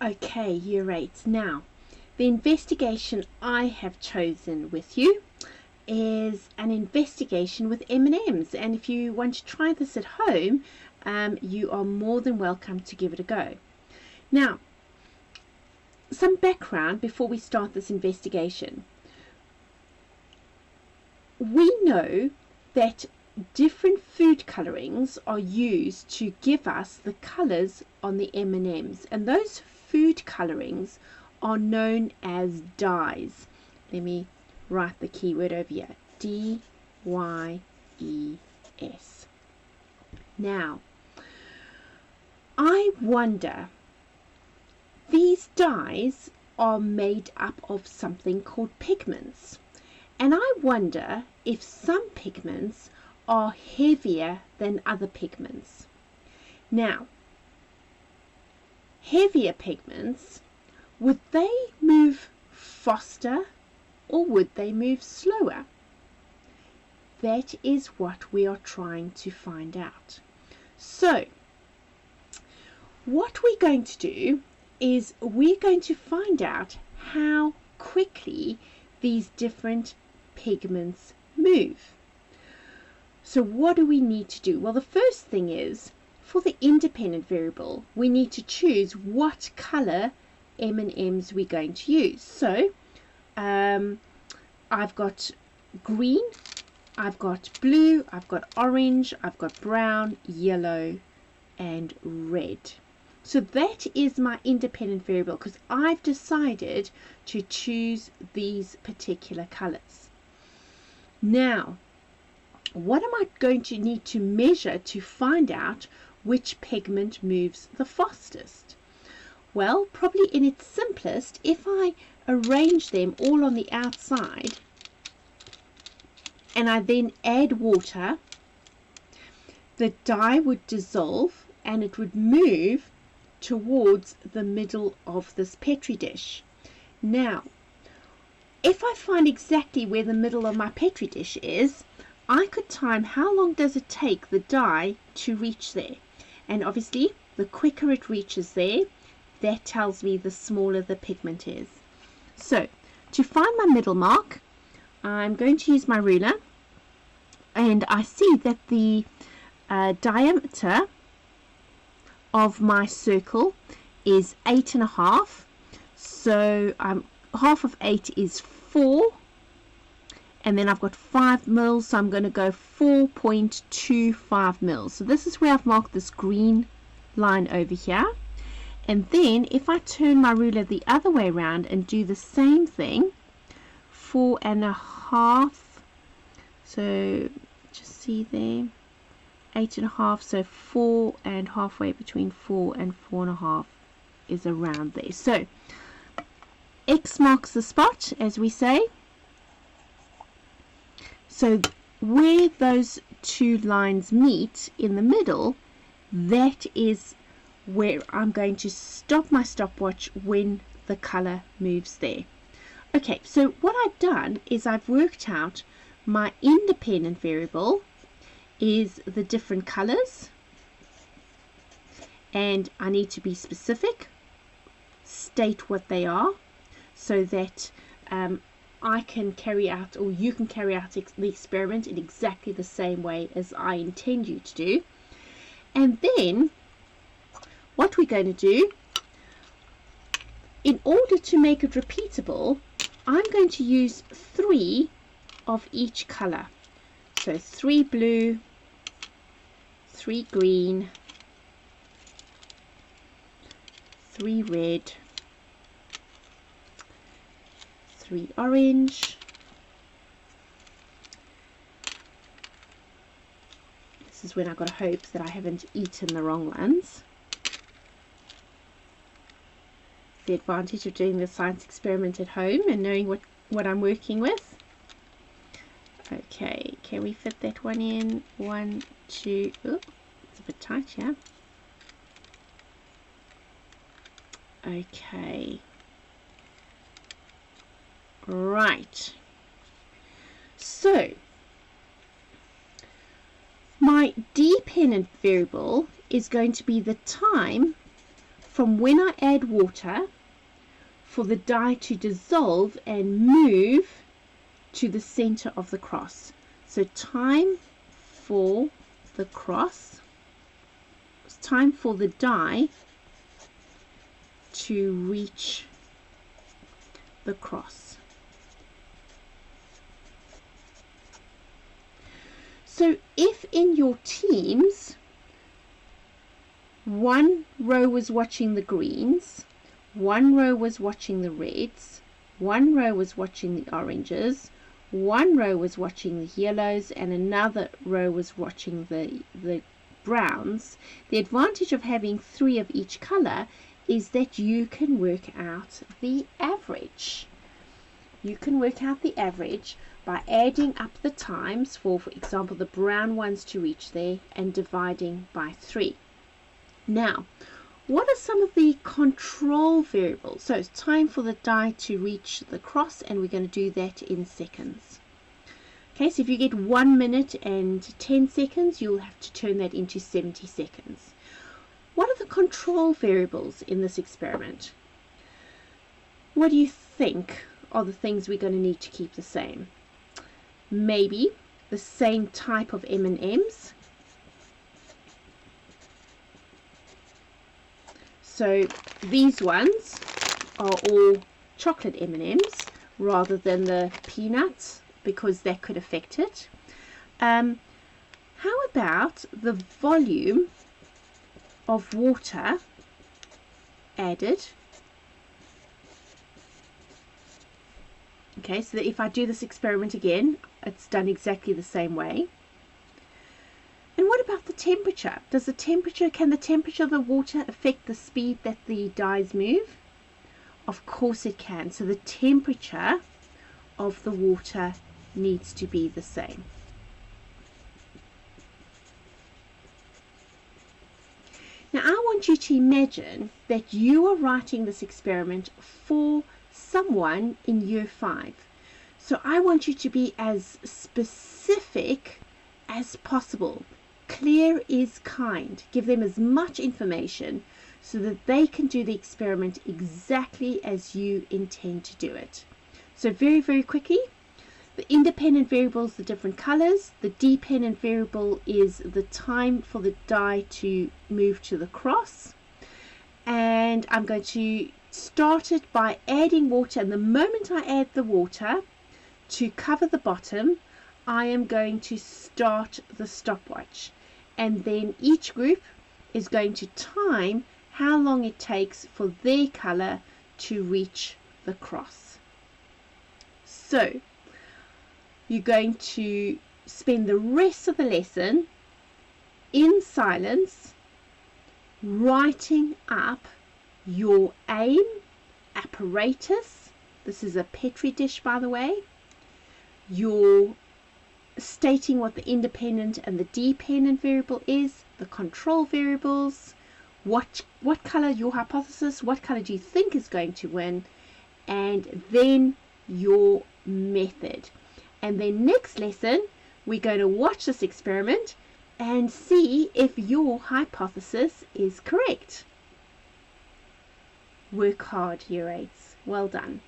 Okay, year 8. Now, the investigation I have chosen with you is an investigation with M&Ms, and if you want to try this at home, you are more than welcome to give it a go. Now, some background before we start this investigation. We know that different food colorings are used to give us the colors on the M&Ms, and those food colorings are known as dyes. Let me write the keyword over here, D-Y-E-S. Now, I wonder, these dyes are made up of something called pigments, and I wonder if some pigments are heavier than other pigments. Now, heavier pigments, would they move faster or would they move slower? That is what we are trying to find out. So, what we're going to do is we're going to find out how quickly these different pigments move. So what do we need to do? Well, the first thing is, for the independent variable, we need to choose what color M&Ms we're going to use. So I've got green, I've got blue, I've got orange, I've got brown, yellow, and red. So that is my independent variable because I've decided to choose these particular colors. Now, what am I going to need to measure to find out which pigment moves the fastest? Well, probably in its simplest, if I arrange them all on the outside and I then add water, the dye would dissolve and it would move towards the middle of this Petri dish. Now, if I find exactly where the middle of my Petri dish is, I could time how long does it take the dye to reach there. And obviously, the quicker it reaches there, that tells me the smaller the pigment is. So, to find my middle mark, I'm going to use my ruler. And I see that the diameter of my circle is 8.5. So, half of 8 is 4. And then I've got 5 mils, so I'm going to go 4.25 mils. So this is where I've marked this green line over here. And then if I turn my ruler the other way around and do the same thing, 4.5, so just see there, 8.5, so 4 and halfway between 4 and 4.5 is around there. So X marks the spot, as we say. So where those two lines meet in the middle, that is where I'm going to stop my stopwatch when the color moves there. Okay, so what I've done is I've worked out my independent variable is the different colors, and I need to be specific, state what they are, so that I can carry out, or you can carry out the experiment in exactly the same way as I intend you to do. And then what we're going to do, in order to make it repeatable, I'm going to use 3 of each color. So 3 blue, 3 green, 3 red, 3 orange, this is when I've got to hope that I haven't eaten the wrong ones. The advantage of doing the science experiment at home and knowing what I'm working with. Okay, can we fit that one in? 1, 2, oh, it's a bit tight here. Okay. Right, so my dependent variable is going to be the time from when I add water for the dye to dissolve and move to the center of the cross. So time for the cross, time for the dye to reach the cross. So if in your teams one row was watching the greens, one row was watching the reds, one row was watching the oranges, one row was watching the yellows, and another row was watching the browns, the advantage of having 3 of each color is that you can work out the average. You can work out the average by adding up the times for example, the brown ones to reach there and dividing by 3. Now, what are some of the control variables? So it's time for the dye to reach the cross, and we're going to do that in seconds. Okay, so if you get 1 minute and 10 seconds, you'll have to turn that into 70 seconds. What are the control variables in this experiment? What do you think are the things we're going to need to keep the same? Maybe the same type of M&Ms. So these ones are all chocolate M&Ms rather than the peanuts, because that could affect it. How about the volume of water added? Okay, so that if I do this experiment again, it's done exactly the same way. And what about the temperature? Can the temperature of the water affect the speed that the dyes move? Of course it can. So the temperature of the water needs to be the same. Now I want you to imagine that you are writing this experiment for someone in year 5. So I want you to be as specific as possible. Clear is kind. Give them as much information so that they can do the experiment exactly as you intend to do it. So very, very quickly, the independent variables, the different colors. The dependent variable is the time for the dye to move to the cross. And I'm going to start it by adding water. And the moment I add the water to cover the bottom, I am going to start the stopwatch. And then each group is going to time how long it takes for their color to reach the cross. So you're going to spend the rest of the lesson in silence writing up your aim, apparatus. This is a Petri dish, by the way. You're stating what the independent and the dependent variable is, the control variables, what color your hypothesis, what color do you think is going to win, and then your method. And then next lesson we're going to watch this experiment and see if your hypothesis is correct. Work hard, year 8s. Well done.